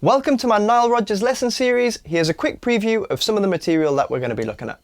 Welcome to my Nile Rodgers lesson series. Here's a quick preview of some of the material that we're going to be looking at.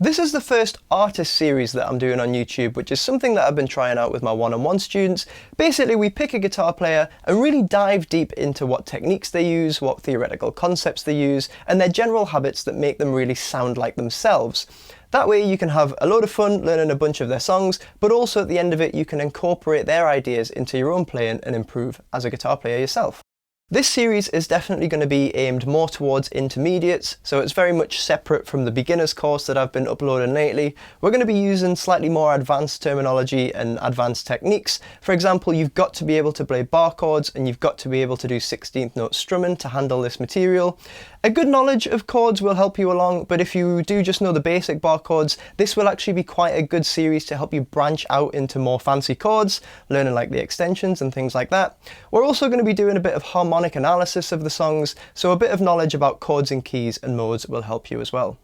This is the first artist series that I'm doing on YouTube, which is something that I've been trying out with my one-on-one students. Basically, we pick a guitar player and really dive deep into what techniques they use, what theoretical concepts they use, and their general habits that make them really sound like themselves. That way you can have a load of fun learning a bunch of their songs, but also at the end of it you can incorporate their ideas into your own playing and improve as a guitar player yourself. This series is definitely going to be aimed more towards intermediates, so it's very much separate from the beginners course that I've been uploading lately. We're going to be using slightly more advanced terminology and advanced techniques. For example, you've got to be able to play bar chords and you've got to be able to do 16th note strumming to handle this material. A good knowledge of chords will help you along, but if you do just know the basic bar chords, this will actually be quite a good series to help you branch out into more fancy chords, learning like the extensions and things like that. We're also going to be doing a bit of harmonic analysis of the songs, so a bit of knowledge about chords and keys and modes will help you as well.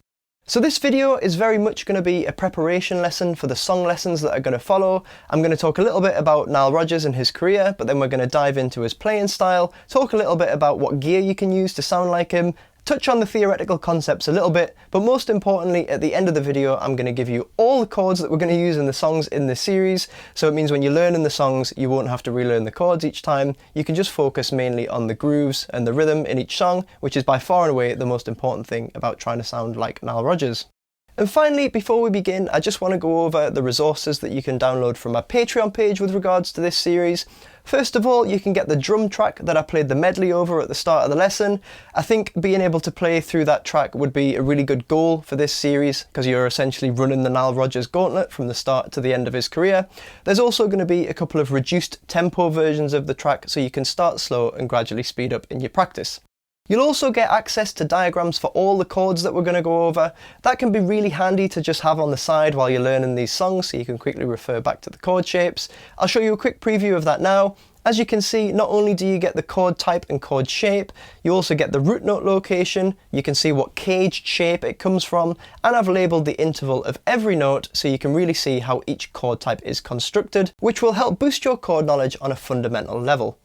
So this video is very much going to be a preparation lesson for the song lessons that are going to follow. I'm going to talk a little bit about Nile Rodgers and his career, but then we're going to dive into his playing style, talk a little bit about what gear you can use to sound like him, touch on the theoretical concepts a little bit, but most importantly, at the end of the video, I'm going to give you all the chords that we're going to use in the songs in this series. So it means when you're learning the songs, you won't have to relearn the chords each time. You can just focus mainly on the grooves and the rhythm in each song, which is by far and away the most important thing about trying to sound like Nile Rodgers. And finally, before we begin, I just want to go over the resources that you can download from my Patreon page with regards to this series. First of all, you can get the drum track that I played the medley over at the start of the lesson. I think being able to play through that track would be a really good goal for this series, because you're essentially running the Nile Rodgers gauntlet from the start to the end of his career. There's also going to be a couple of reduced tempo versions of the track, so you can start slow and gradually speed up in your practice. You'll also get access to diagrams for all the chords that we're going to go over. That can be really handy to just have on the side while you're learning these songs, so you can quickly refer back to the chord shapes. I'll show you a quick preview of that now. As you can see, not only do you get the chord type and chord shape, you also get the root note location, you can see what caged shape it comes from, and I've labelled the interval of every note so you can really see how each chord type is constructed, which will help boost your chord knowledge on a fundamental level.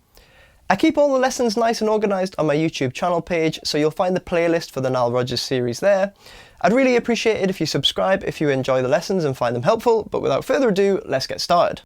I keep all the lessons nice and organised on my YouTube channel page, so you'll find the playlist for the Nile Rodgers series there. I'd really appreciate it if you subscribe if you enjoy the lessons and find them helpful, but without further ado, let's get started.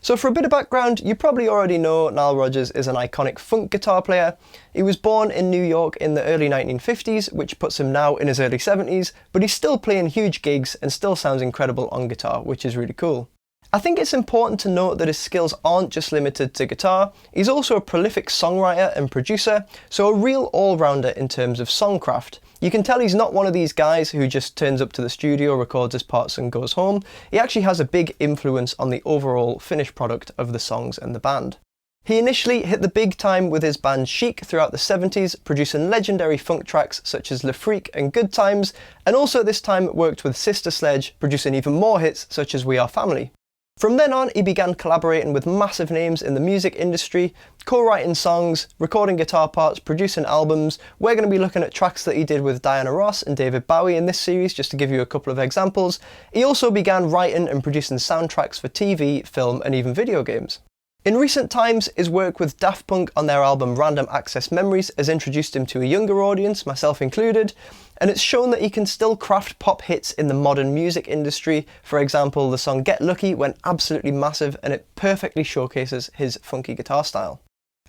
So for a bit of background, you probably already know Nile Rodgers is an iconic funk guitar player. He was born in New York in the early 1950s, which puts him now in his early 70s, but he's still playing huge gigs and still sounds incredible on guitar, which is really cool. I think it's important to note that his skills aren't just limited to guitar. He's also a prolific songwriter and producer, so a real all-rounder in terms of songcraft. You can tell he's not one of these guys who just turns up to the studio, records his parts and goes home. He actually has a big influence on the overall finished product of the songs and the band. He initially hit the big time with his band Chic throughout the 70s, producing legendary funk tracks such as Le Freak and Good Times, and also at this time worked with Sister Sledge, producing even more hits such as We Are Family. From then on, he began collaborating with massive names in the music industry, co-writing songs, recording guitar parts, producing albums. We're going to be looking at tracks that he did with Diana Ross and David Bowie in this series, just to give you a couple of examples. He also began writing and producing soundtracks for TV, film, and even video games. In recent times, his work with Daft Punk on their album Random Access Memories has introduced him to a younger audience, myself included, and it's shown that he can still craft pop hits in the modern music industry. For example, the song Get Lucky went absolutely massive, and it perfectly showcases his funky guitar style.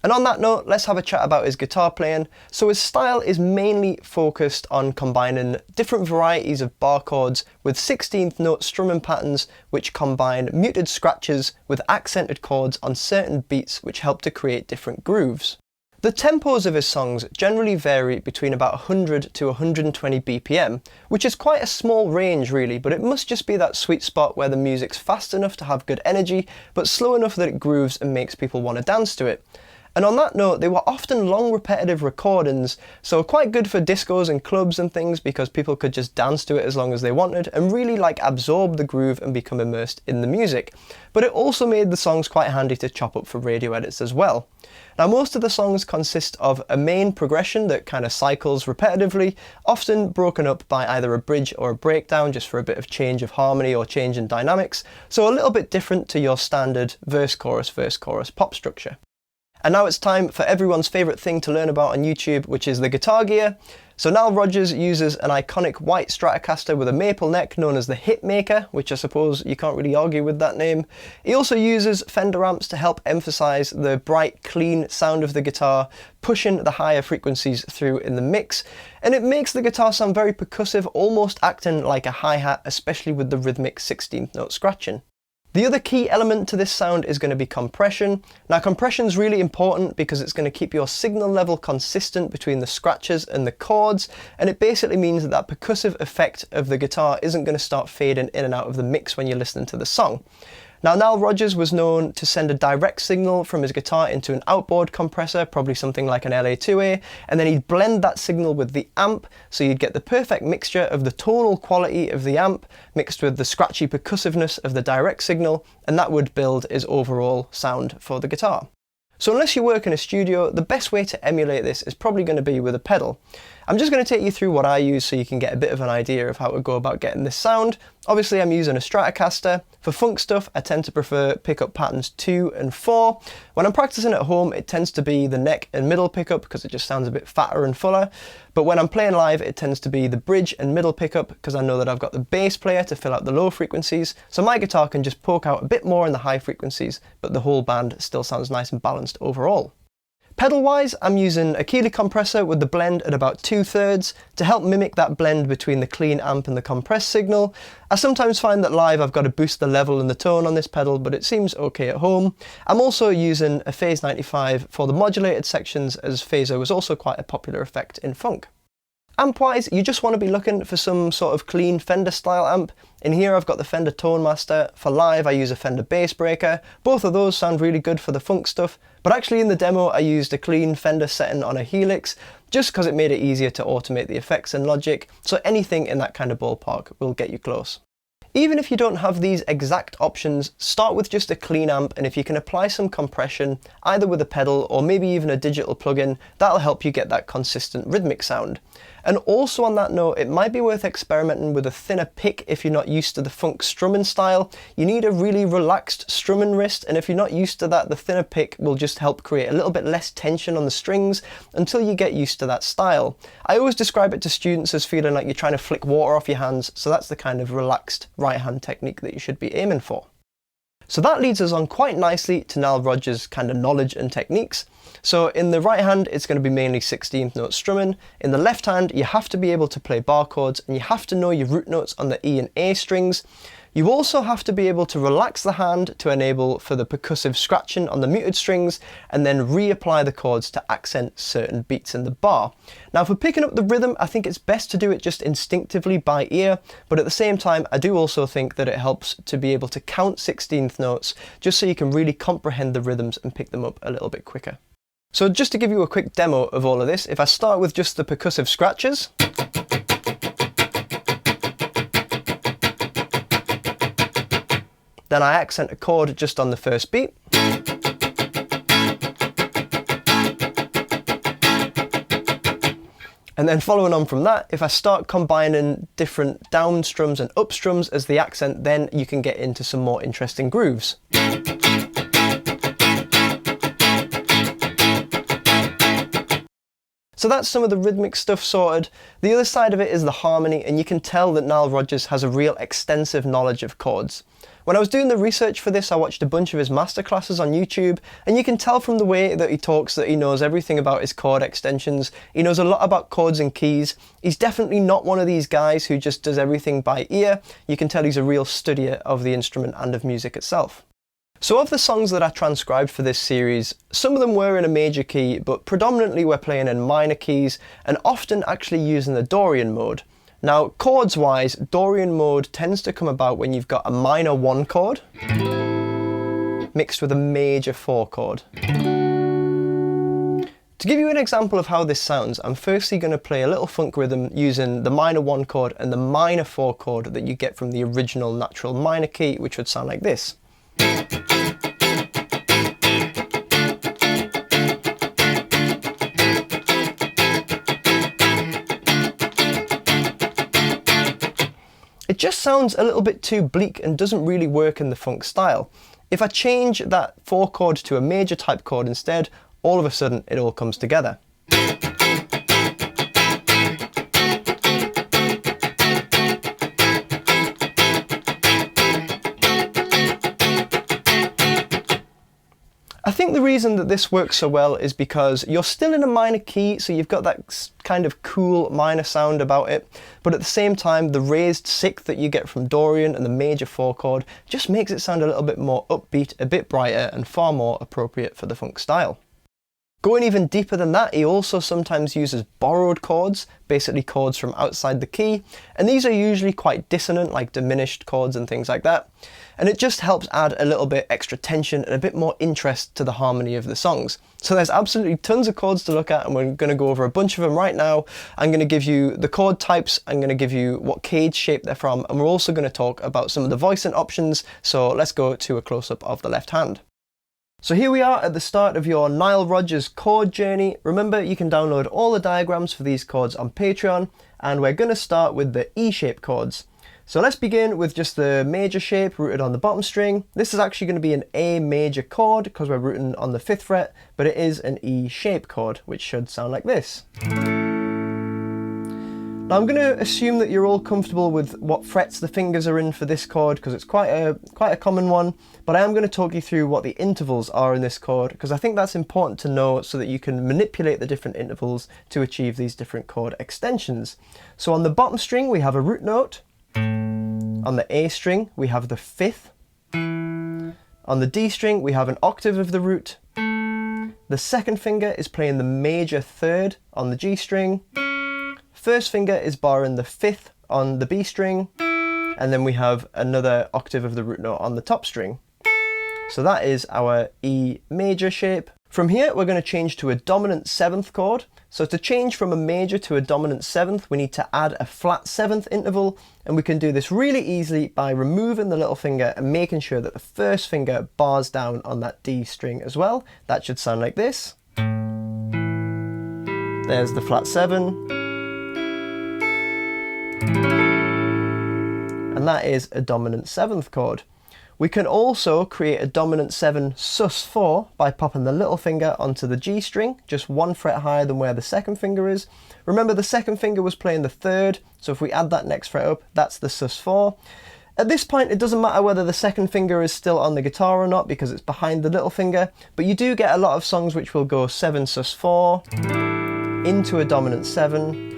And on that note, let's have a chat about his guitar playing. So his style is mainly focused on combining different varieties of bar chords with 16th note strumming patterns which combine muted scratches with accented chords on certain beats which help to create different grooves. The tempos of his songs generally vary between about 100 to 120 BPM, which is quite a small range really, but it must just be that sweet spot where the music's fast enough to have good energy, but slow enough that it grooves and makes people want to dance to it. And on that note, they were often long repetitive recordings, so quite good for discos and clubs and things because people could just dance to it as long as they wanted and really absorb the groove and become immersed in the music. But it also made the songs quite handy to chop up for radio edits as well. Now most of the songs consist of a main progression that kind of cycles repetitively, often broken up by either a bridge or a breakdown just for a bit of change of harmony or change in dynamics, so a little bit different to your standard verse chorus pop structure. And now it's time for everyone's favourite thing to learn about on YouTube, which is the guitar gear. So Nile Rodgers uses an iconic white Stratocaster with a maple neck known as the Hitmaker, which I suppose you can't really argue with that name. He also uses Fender amps to help emphasise the bright, clean sound of the guitar, pushing the higher frequencies through in the mix. And it makes the guitar sound very percussive, almost acting like a hi-hat, especially with the rhythmic 16th note scratching. The other key element to this sound is going to be compression. Now compression is really important because it's going to keep your signal level consistent between the scratches and the chords, and it basically means that that percussive effect of the guitar isn't going to start fading in and out of the mix when you're listening to the song. Now Nile Rodgers was known to send a direct signal from his guitar into an outboard compressor, probably something like an LA2A, and then he'd blend that signal with the amp, so you'd get the perfect mixture of the tonal quality of the amp mixed with the scratchy percussiveness of the direct signal, and that would build his overall sound for the guitar. So unless you work in a studio, the best way to emulate this is probably going to be with a pedal. I'm just going to take you through what I use so you can get a bit of an idea of how to go about getting this sound. Obviously I'm using a Stratocaster. For funk stuff, I tend to prefer pickup patterns 2 and 4. When I'm practicing at home, it tends to be the neck and middle pickup because it just sounds a bit fatter and fuller. But when I'm playing live, it tends to be the bridge and middle pickup because I know that I've got the bass player to fill out the low frequencies, so my guitar can just poke out a bit more in the high frequencies, but the whole band still sounds nice and balanced overall. Pedal-wise, I'm using a Keeley compressor with the blend at about 2/3 to help mimic that blend between the clean amp and the compressed signal. I sometimes find that live I've got to boost the level and the tone on this pedal, but it seems okay at home. I'm also using a Phase 95 for the modulated sections, as phaser was also quite a popular effect in funk. Amp-wise, you just want to be looking for some sort of clean Fender style amp. In here I've got the Fender Tone Master. For live I use a Fender Bass Breaker. Both of those sound really good for the funk stuff, but actually in the demo I used a clean Fender setting on a Helix, just because it made it easier to automate the effects in Logic, so anything in that kind of ballpark will get you close. Even if you don't have these exact options, start with just a clean amp, and if you can apply some compression, either with a pedal or maybe even a digital plugin, that'll help you get that consistent rhythmic sound. And also on that note, it might be worth experimenting with a thinner pick if you're not used to the funk strumming style. You need a really relaxed strumming wrist, and if you're not used to that, the thinner pick will just help create a little bit less tension on the strings until you get used to that style. I always describe it to students as feeling like you're trying to flick water off your hands, so that's the kind of relaxed right hand technique that you should be aiming for. So that leads us on quite nicely to Nile Rodgers' kind of knowledge and techniques. So in the right hand, it's going to be mainly 16th note strumming. In the left hand, you have to be able to play bar chords, and you have to know your root notes on the E and A strings. You also have to be able to relax the hand to enable for the percussive scratching on the muted strings, and then reapply the chords to accent certain beats in the bar. Now for picking up the rhythm, I think it's best to do it just instinctively by ear, but at the same time I do also think that it helps to be able to count 16th notes, just so you can really comprehend the rhythms and pick them up a little bit quicker. So just to give you a quick demo of all of this, if I start with just the percussive scratches, then I accent a chord just on the first beat. And then following on from that, if I start combining different down strums and up strums as the accent, then you can get into some more interesting grooves. So that's some of the rhythmic stuff sorted. The other side of it is the harmony, and you can tell that Nile Rodgers has a real extensive knowledge of chords. When I was doing the research for this, I watched a bunch of his masterclasses on YouTube, and you can tell from the way that he talks that he knows everything about his chord extensions. He knows a lot about chords and keys. He's definitely not one of these guys who just does everything by ear. You can tell he's a real studier of the instrument and of music itself. So of the songs that I transcribed for this series, some of them were in a major key, but predominantly we're playing in minor keys, and often actually using the Dorian mode. Now, chords wise, Dorian mode tends to come about when you've got a minor 1 chord mixed with a major 4 chord. To give you an example of how this sounds, I'm firstly going to play a little funk rhythm using the minor 1 chord and the minor 4 chord that you get from the original natural minor key, which would sound like this. It just sounds a little bit too bleak and doesn't really work in the funk style. If I change that 4 chord to a major type chord instead, all of a sudden it all comes together. I think the reason that this works so well is because you're still in a minor key, so you've got that kind of cool minor sound about it, but at the same time the raised 6th that you get from Dorian and the major 4 chord just makes it sound a little bit more upbeat, a bit brighter, and far more appropriate for the funk style. Going even deeper than that, he also sometimes uses borrowed chords, basically chords from outside the key, and these are usually quite dissonant, like diminished chords and things like that, and it just helps add a little bit extra tension and a bit more interest to the harmony of the songs. So there's absolutely tons of chords to look at, and we're going to go over a bunch of them right now. I'm going to give you the chord types, I'm going to give you what cage shape they're from, and we're also going to talk about some of the voicing options, so let's go to a close-up of the left hand. So here we are at the start of your Nile Rodgers chord journey. Remember, you can download all the diagrams for these chords on Patreon, and we're going to start with the E-shape chords. So let's begin with just the major shape rooted on the bottom string. This is actually going to be an A major chord because we're rooting on the 5th fret, but it is an E shape chord, which should sound like this. Now I'm going to assume that you're all comfortable with what frets the fingers are in for this chord because it's quite a common one, but I am going to talk you through what the intervals are in this chord because I think that's important to know so that you can manipulate the different intervals to achieve these different chord extensions. So on the bottom string we have a root note, on the A string we have the fifth, on the D string we have an octave of the root, the second finger is playing the major third on the G string, first finger is barring the fifth on the B string, and then we have another octave of the root note on the top string. So that is our E major shape. From here we're going to change to a dominant seventh chord. So to change from a major to a dominant seventh we need to add a flat seventh interval, and we can do this really easily by removing the little finger and making sure that the first finger bars down on that D string as well. That should sound like this. There's the flat seven. And that is a dominant seventh chord. We can also create a dominant 7 sus4 by popping the little finger onto the G string, just 1 fret higher than where the second finger is. Remember the second finger was playing the third, so if we add that next fret up, that's the sus4. At this point it doesn't matter whether the second finger is still on the guitar or not because it's behind the little finger, but you do get a lot of songs which will go 7 sus4 into a dominant 7.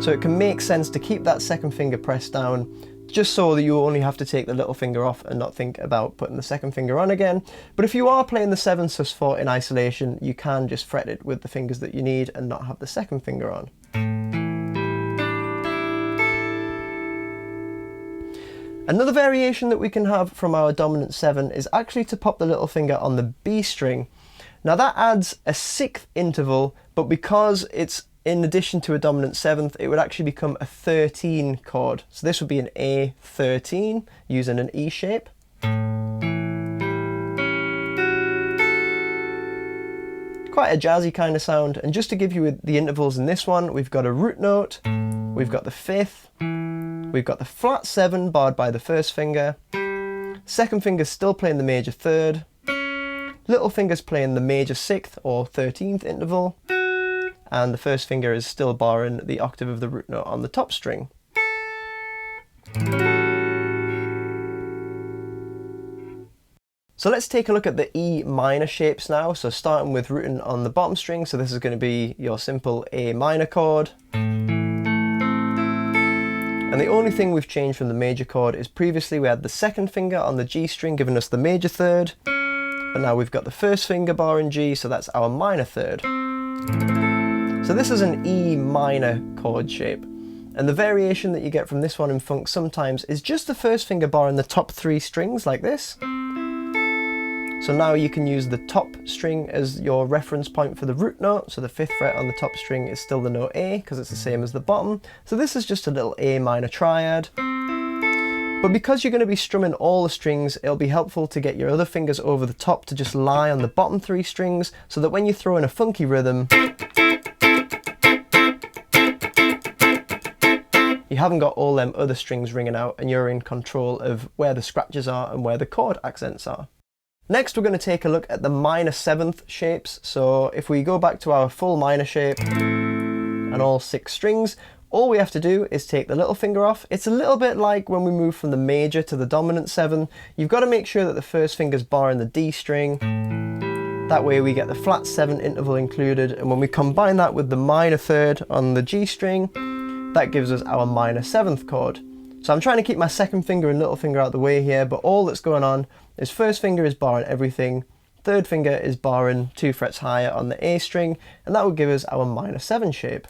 So it can make sense to keep that second finger pressed down, just so that you only have to take the little finger off and not think about putting the second finger on again. But if you are playing the 7 sus4 in isolation, you can just fret it with the fingers that you need and not have the second finger on. Another variation that we can have from our dominant 7 is actually to pop the little finger on the B string. Now that adds a sixth interval, but because it's in addition to a dominant seventh, it would actually become a 13 chord. So this would be an A13 using an E shape. Quite a jazzy kind of sound. And just to give you the intervals in this one, we've got a root note, we've got the fifth, we've got the flat 7 barred by the first finger, second finger's still playing the major third, little finger's playing the major 6th or 13th interval, and the first finger is still barring the octave of the root note on the top string. So let's take a look at the E minor shapes now. So starting with rooting on the bottom string, so this is going to be your simple A minor chord. And the only thing we've changed from the major chord is previously we had the second finger on the G string giving us the major third, but now we've got the first finger barring G, so that's our minor third. So this is an E minor chord shape, and the variation that you get from this one in funk sometimes is just the first finger bar in the top 3 strings like this. So now you can use the top string as your reference point for the root note, so the 5th fret on the top string is still the note A because it's the same as the bottom. So this is just a little A minor triad. But because you're going to be strumming all the strings, it'll be helpful to get your other fingers over the top to just lie on the bottom 3 strings, so that when you throw in a funky rhythm, you haven't got all them other strings ringing out and you're in control of where the scratches are and where the chord accents are. Next we're going to take a look at the minor 7th shapes. So if we go back to our full minor shape and all 6 strings, all we have to do is take the little finger off. It's a little bit like when we move from the major to the dominant 7. You've got to make sure that the first finger's barring the D string. That way we get the flat 7 interval included, and when we combine that with the minor third on the G string, that gives us our minor 7th chord. So I'm trying to keep my second finger and little finger out of the way here, but all that's going on is first finger is barring everything, third finger is barring 2 frets higher on the A string, and that will give us our minor 7 shape.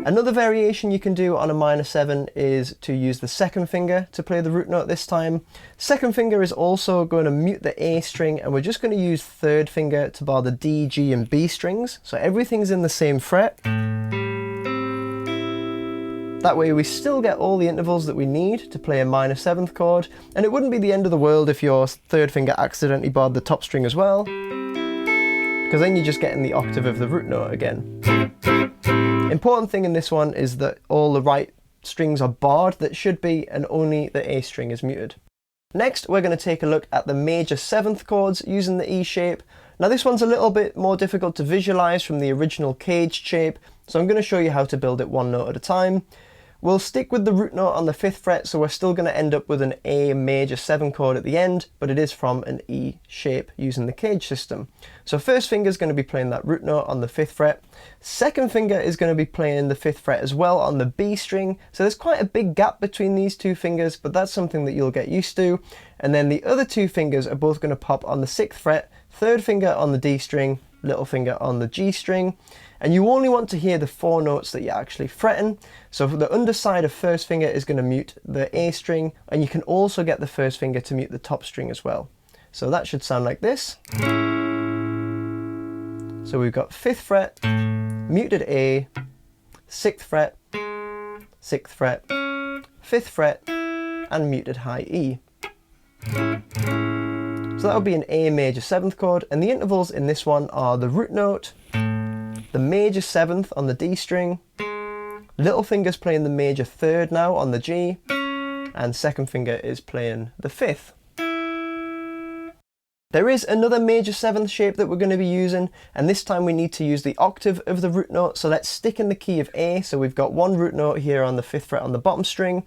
Another variation you can do on a minor 7 is to use the second finger to play the root note this time. Second finger is also going to mute the A string, and we're just going to use third finger to bar the D, G and B strings. So everything's in the same fret. That way we still get all the intervals that we need to play a minor 7th chord, and it wouldn't be the end of the world if your third finger accidentally barred the top string as well, because then you're just getting the octave of the root note again. Important thing in this one is that all the right strings are barred that should be, and only the A string is muted. Next we're going to take a look at the major 7th chords using the E shape. Now this one's a little bit more difficult to visualize from the original caged shape, so I'm going to show you how to build it one note at a time. We'll stick with the root note on the 5th fret, so we're still going to end up with an A major 7 chord at the end, but it is from an E shape using the cage system. So first finger is going to be playing that root note on the 5th fret. Second finger is going to be playing the 5th fret as well on the B string. So there's quite a big gap between these two fingers, but that's something that you'll get used to. And then the other two fingers are both going to pop on the 6th fret, third finger on the D string, little finger on the G string. And you only want to hear the 4 notes that you're actually fretting. So the underside of first finger is going to mute the A string, and you can also get the first finger to mute the top string as well. So that should sound like this. So we've got 5th fret, muted A, 6th fret, 6th fret, 5th fret, and muted high E. So that would be an A major 7th chord, and the intervals in this one are the root note, the major 7th on the D string, little finger's playing the major 3rd now on the G, and second finger is playing the 5th. There is another major 7th shape that we're going to be using, and this time we need to use the octave of the root note, so let's stick in the key of A. So we've got one root note here on the 5th fret on the bottom string.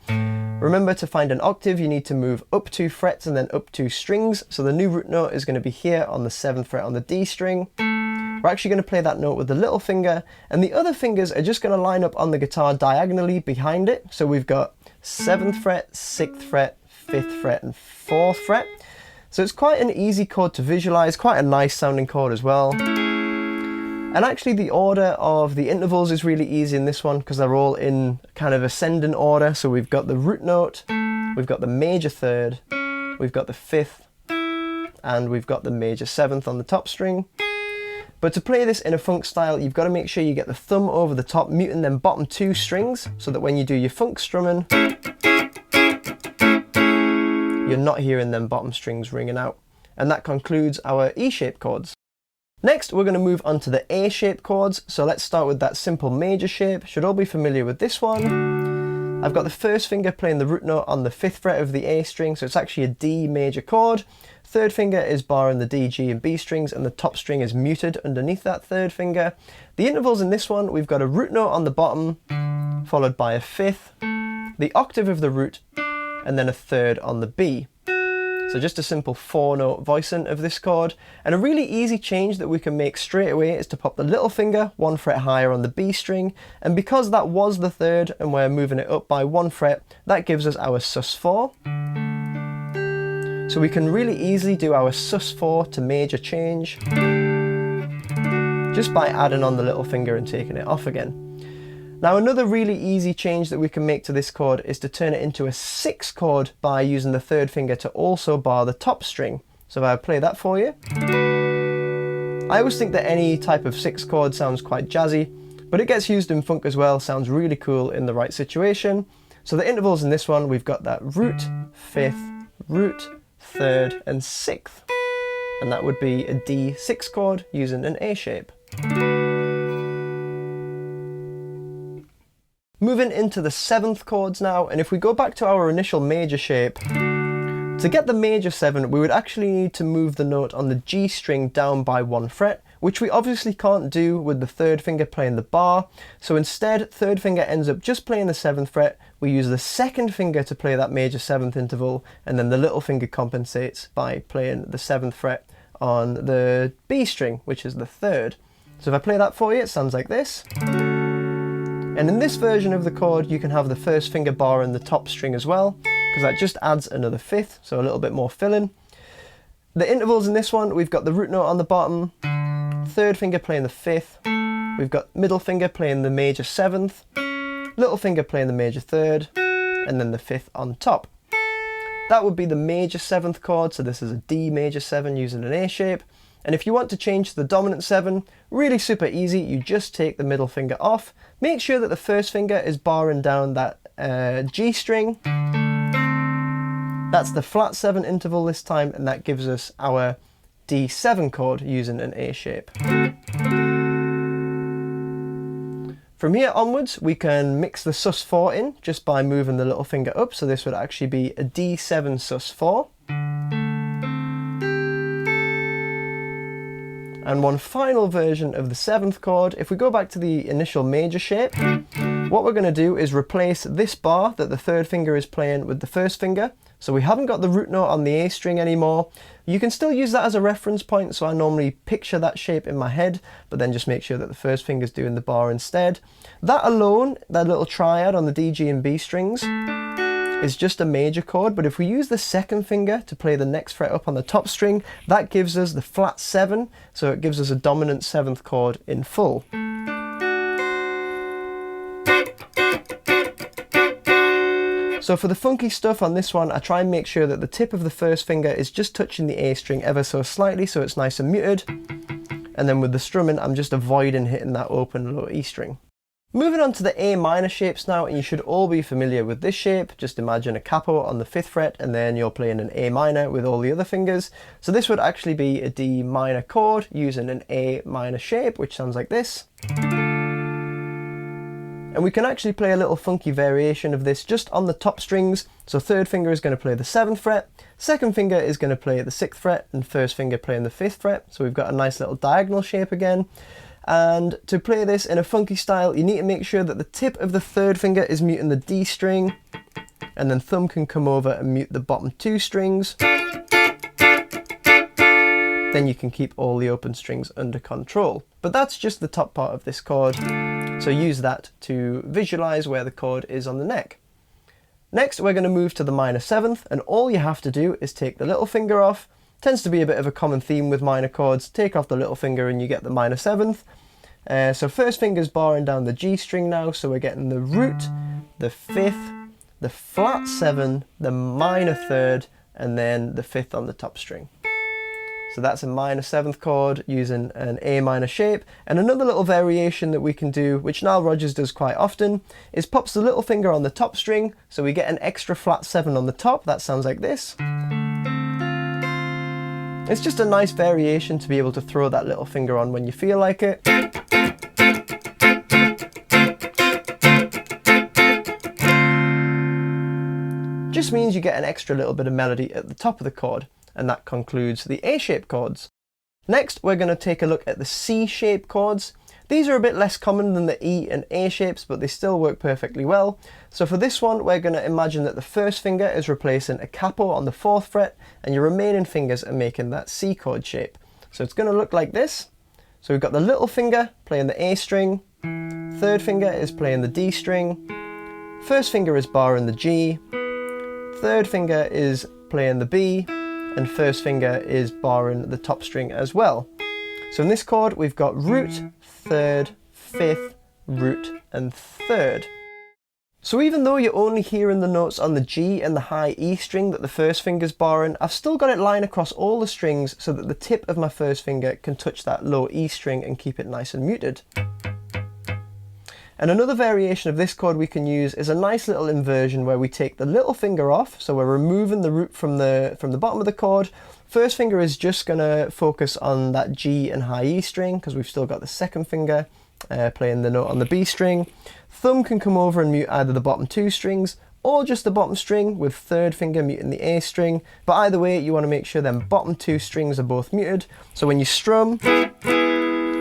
Remember, to find an octave you need to move up 2 frets and then up 2 strings, so the new root note is going to be here on the 7th fret on the D string. We're actually going to play that note with the little finger, and the other fingers are just going to line up on the guitar diagonally behind it. So we've got 7th fret, 6th fret, 5th fret and 4th fret. So it's quite an easy chord to visualize, quite a nice sounding chord as well. And actually the order of the intervals is really easy in this one because they're all in kind of ascending order. So we've got the root note, we've got the major 3rd, we've got the 5th, and we've got the major 7th on the top string. But to play this in a funk style, you've got to make sure you get the thumb over the top, muting them bottom 2 strings, so that when you do your funk strumming, you're not hearing them bottom strings ringing out. And that concludes our E-shaped chords. Next, we're going to move on to the A-shaped chords. So let's start with that simple major shape. Should all be familiar with this one. I've got the first finger playing the root note on the 5th fret of the A string, so it's actually a D major chord. Third finger is barring the D, G and B strings, and the top string is muted underneath that third finger. The intervals in this one, we've got a root note on the bottom, followed by a 5th, the octave of the root, and then a 3rd on the B. So just a simple 4-note voicing of this chord. And a really easy change that we can make straight away is to pop the little finger 1 fret higher on the B string. And because that was the 3rd and we're moving it up by 1 fret, that gives us our sus4. So we can really easily do our sus4 to major change just by adding on the little finger and taking it off again. Now another really easy change that we can make to this chord is to turn it into a 6 chord by using the 3rd finger to also bar the top string. So if I play that for you. I always think that any type of 6 chord sounds quite jazzy, but it gets used in funk as well, sounds really cool in the right situation. So the intervals in this one, we've got that root, 5th, root, 3rd and 6th. And that would be a D6 chord using an A shape. Moving into the 7th chords now, and if we go back to our initial major shape, to get the major 7 we would actually need to move the note on the G string down by 1 fret, which we obviously can't do with the 3rd finger playing the bar. So instead, 3rd finger ends up just playing the 7th fret, we use the 2nd finger to play that major 7th interval, and then the little finger compensates by playing the 7th fret on the B string, which is the 3rd. So if I play that for you, it sounds like this. And in this version of the chord, you can have the 1st finger bar in the top string as well, because that just adds another 5th, so a little bit more filling. The intervals in this one, we've got the root note on the bottom, 3rd finger playing the 5th, we've got middle finger playing the major 7th, little finger playing the major 3rd, and then the 5th on top. That would be the major 7th chord, so this is a D major 7 using an A shape. And if you want to change to the dominant 7, really super easy, you just take the middle finger off, make sure that the 1st finger is barring down that G string. That's the flat 7 interval this time, and that gives us our D7 chord using an A shape. From here onwards, we can mix the sus4 in just by moving the little finger up, so this would actually be a D7 sus4. And one final version of the 7th chord. If we go back to the initial major shape, what we're going to do is replace this bar that the 3rd finger is playing with the 1st finger. So we haven't got the root note on the A string anymore. You can still use that as a reference point, so I normally picture that shape in my head, but then just make sure that the 1st finger is doing the bar instead. That alone, that little triad on the D, G and B strings, is just a major chord, but if we use the 2nd finger to play the next fret up on the top string, that gives us the flat 7, so it gives us a dominant 7th chord in full. So for the funky stuff on this one, I try and make sure that the tip of the 1st finger is just touching the A string ever so slightly so it's nice and muted. And then with the strumming, I'm just avoiding hitting that open low E string. Moving on to the A minor shapes now, and you should all be familiar with this shape. Just imagine a capo on the 5th fret and then you're playing an A minor with all the other fingers. So this would actually be a D minor chord using an A minor shape, which sounds like this. And we can actually play a little funky variation of this just on the top strings. So 3rd finger is going to play the 7th fret, 2nd finger is going to play the 6th fret, and 1st finger playing the 5th fret. So we've got a nice little diagonal shape again. And to play this in a funky style, you need to make sure that the tip of the 3rd finger is muting the D string, and then thumb can come over and mute the bottom 2 strings. Then you can keep all the open strings under control. But that's just the top part of this chord, so use that to visualize where the chord is on the neck. Next, we're going to move to the minor 7th, and all you have to do is take the little finger off. Tends to be a bit of a common theme with minor chords. Take off the little finger and you get the minor 7th. So 1st finger's barring down the G string now, so we're getting the root, the 5th, the flat 7, the minor 3rd, and then the 5th on the top string. So that's a minor 7th chord using an A minor shape. And another little variation that we can do, which Nile Rodgers does quite often, is pops the little finger on the top string, so we get an extra flat 7 on the top. That sounds like this. It's just a nice variation to be able to throw that little finger on when you feel like it. Just means you get an extra little bit of melody at the top of the chord, and that concludes the A-shape chords. Next, we're going to take a look at the C-shape chords. These are a bit less common than the E and A shapes, but they still work perfectly well. So for this one, we're going to imagine that the 1st finger is replacing a capo on the 4th fret, and your remaining fingers are making that C chord shape. So it's going to look like this. So we've got the little finger playing the A string, 3rd finger is playing the D string, 1st finger is barring the G, 3rd finger is playing the B, and 1st finger is barring the top string as well. So in this chord, we've got root, 3rd, 5th, root, and 3rd. So even though you're only hearing the notes on the G and the high E string that the 1st finger's barring, I've still got it lying across all the strings so that the tip of my 1st finger can touch that low E string and keep it nice and muted. And another variation of this chord we can use is a nice little inversion where we take the little finger off, so we're removing the root from the bottom of the chord. 1st finger is just going to focus on that G and high E string because we've still got the 2nd finger playing the note on the B string. Thumb can come over and mute either the bottom 2 strings or just the bottom string, with 3rd finger muting the A string. But either way, you want to make sure them bottom 2 strings are both muted. So when you strum,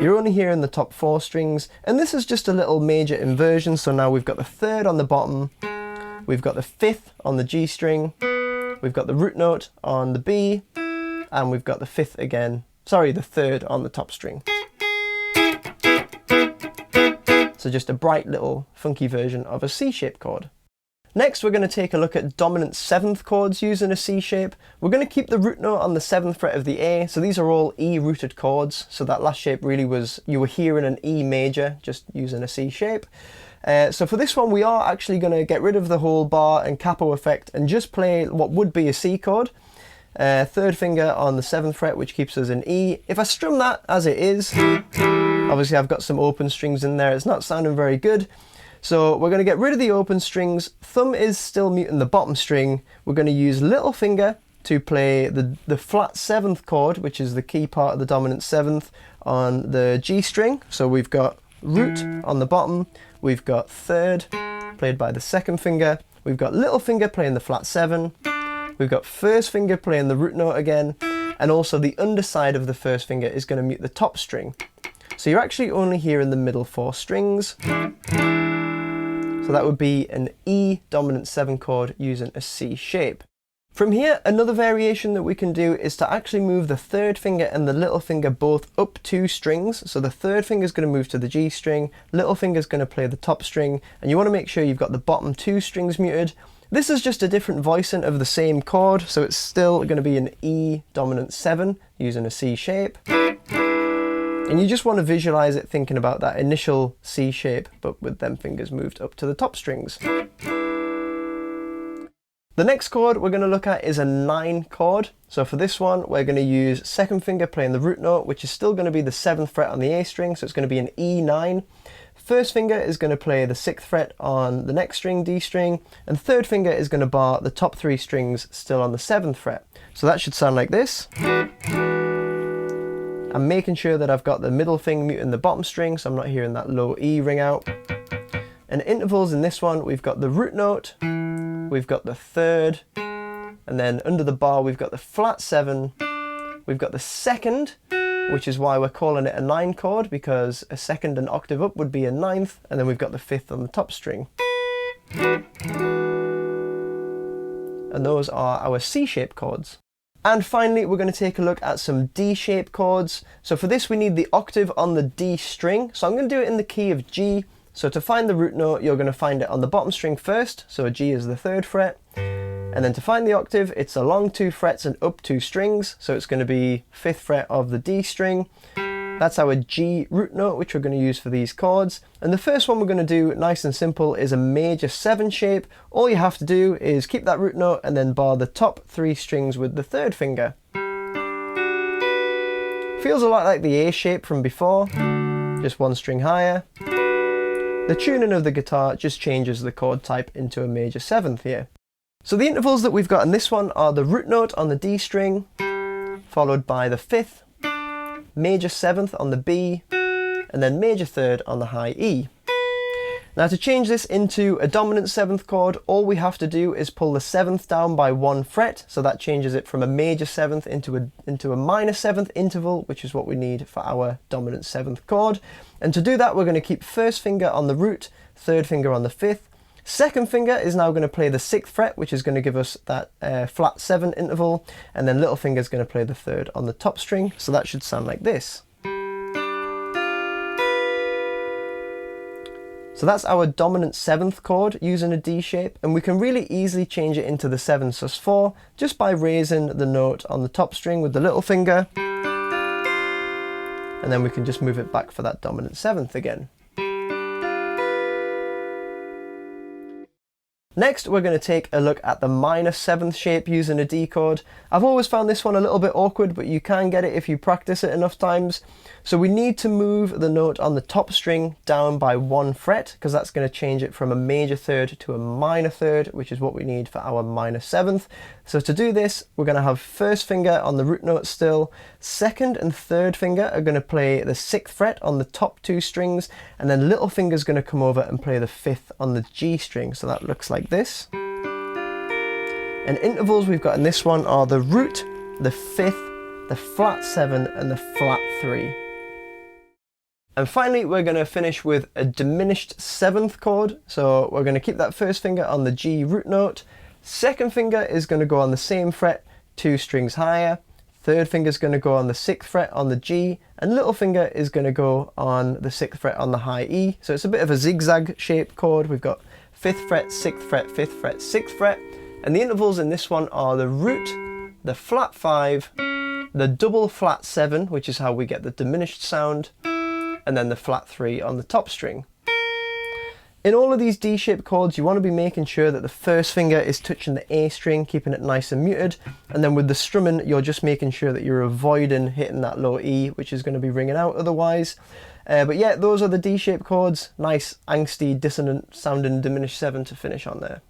you're only hearing the top 4 strings, and this is just a little major inversion. So now we've got the 3rd on the bottom, we've got the 5th on the G string, we've got the root note on the B, and we've got the 5th again, sorry, the 3rd on the top string. So just a bright little funky version of a C-shaped chord. Next, we're going to take a look at dominant 7th chords using a C shape. We're going to keep the root note on the 7th fret of the A, so these are all E rooted chords. So that last shape really was, you were hearing an E major, just using a C shape. So for this one, we are actually going to get rid of the whole bar and capo effect and just play what would be a C chord. 3rd finger on the 7th fret, which keeps us in E. If I strum that as it is, obviously I've got some open strings in there, it's not sounding very good. So we're going to get rid of the open strings. Thumb is still muting the bottom string. We're going to use little finger to play the flat 7th chord, which is the key part of the dominant 7th, on the G string. So we've got root on the bottom, we've got 3rd played by the 2nd finger, we've got little finger playing the flat 7, we've got 1st finger playing the root note again, and also the underside of the first finger is going to mute the top string. So you're actually only hearing the middle 4 strings. So that would be an E dominant 7 chord using a C shape. From here, another variation that we can do is to actually move the third finger and the little finger both up 2 strings. So the third finger is going to move to the G string, little finger is going to play the top string, and you want to make sure you've got the bottom 2 strings muted. This is just a different voicing of the same chord, so it's still going to be an E dominant 7 using a C shape. And you just want to visualize it thinking about that initial C shape, but with them fingers moved up to the top strings. The next chord we're going to look at is a 9 chord. So for this one, we're going to use second finger playing the root note, which is still going to be the 7th fret on the A string, so it's going to be an E9. First finger is going to play the 6th fret on the next string, D string, and third finger is going to bar the top 3 strings still on the 7th fret. So that should sound like this. I'm making sure that I've got the middle finger muting the bottom string, so I'm not hearing that low E ring out. And intervals in this one, we've got the root note, we've got the third, and then under the bar we've got the flat 7, we've got the second, which is why we're calling it a 9 chord, because a second and octave up would be a 9th, and then we've got the 5th on the top string. And those are our C-shaped chords. And finally, we're going to take a look at some D-shaped chords. So for this, we need the octave on the D string. So I'm going to do it in the key of G. So to find the root note, you're going to find it on the bottom string first. So G is the 3rd fret. And then to find the octave, it's along 2 frets and up 2 strings. So it's going to be 5th fret of the D string. That's our G root note, which we're going to use for these chords. And the first one we're going to do, nice and simple, is a major 7 shape. All you have to do is keep that root note and then bar the top 3 strings with the 3rd finger. Feels a lot like the A shape from before, just 1 string higher. The tuning of the guitar just changes the chord type into a major 7th here. So the intervals that we've got in this one are the root note on the D string, followed by the 5th, major 7th on the B, and then major 3rd on the high E. Now to change this into a dominant 7th chord, all we have to do is pull the 7th down by 1 fret, so that changes it from a major 7th into a minor 7th interval, which is what we need for our dominant 7th chord. And to do that, we're going to keep first finger on the root, third finger on the 5th. Second finger is now going to play the 6th fret, which is going to give us that flat 7 interval, and then little finger is going to play the 3rd on the top string, so that should sound like this. So that's our dominant 7th chord using a D shape, and we can really easily change it into the 7 sus4 just by raising the note on the top string with the little finger, and then we can just move it back for that dominant 7th again. Next, we're going to take a look at the minor 7th shape using a D chord. I've always found this one a little bit awkward, but you can get it if you practice it enough times. So we need to move the note on the top string down by 1 fret, because that's going to change it from a major 3rd to a minor 3rd, which is what we need for our minor 7th. So to do this, we're going to have first finger on the root note still, second and third finger are going to play the 6th fret on the top 2 strings, and then little finger's going to come over and play the 5th on the G string. So that looks like this. And intervals we've got in this one are the root, the 5th, the flat 7 and the flat 3. And finally, we're going to finish with a diminished 7th chord. So we're going to keep that first finger on the G root note. Second finger is going to go on the same fret, 2 strings higher. Third finger is going to go on the 6th fret on the G, and little finger is going to go on the 6th fret on the high E. So it's a bit of a zigzag shaped chord. We've got 5th fret, 6th fret, 5th fret, 6th fret. And the intervals in this one are the root, the flat 5, the double flat 7, which is how we get the diminished sound, and then the flat 3 on the top string. In all of these D-shaped chords, you want to be making sure that the first finger is touching the A string, keeping it nice and muted, and then with the strumming, you're just making sure that you're avoiding hitting that low E, which is going to be ringing out otherwise. But yeah, those are the D-shaped chords. Nice, angsty, dissonant sounding diminished 7 to finish on there.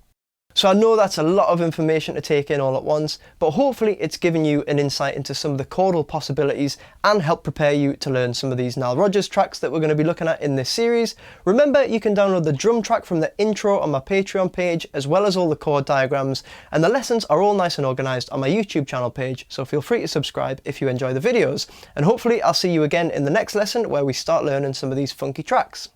So I know that's a lot of information to take in all at once, but hopefully it's given you an insight into some of the chordal possibilities and help prepare you to learn some of these Nile Rodgers tracks that we're going to be looking at in this series. Remember, you can download the drum track from the intro on my Patreon page, as well as all the chord diagrams, and the lessons are all nice and organised on my YouTube channel page, so feel free to subscribe if you enjoy the videos. And hopefully I'll see you again in the next lesson where we start learning some of these funky tracks.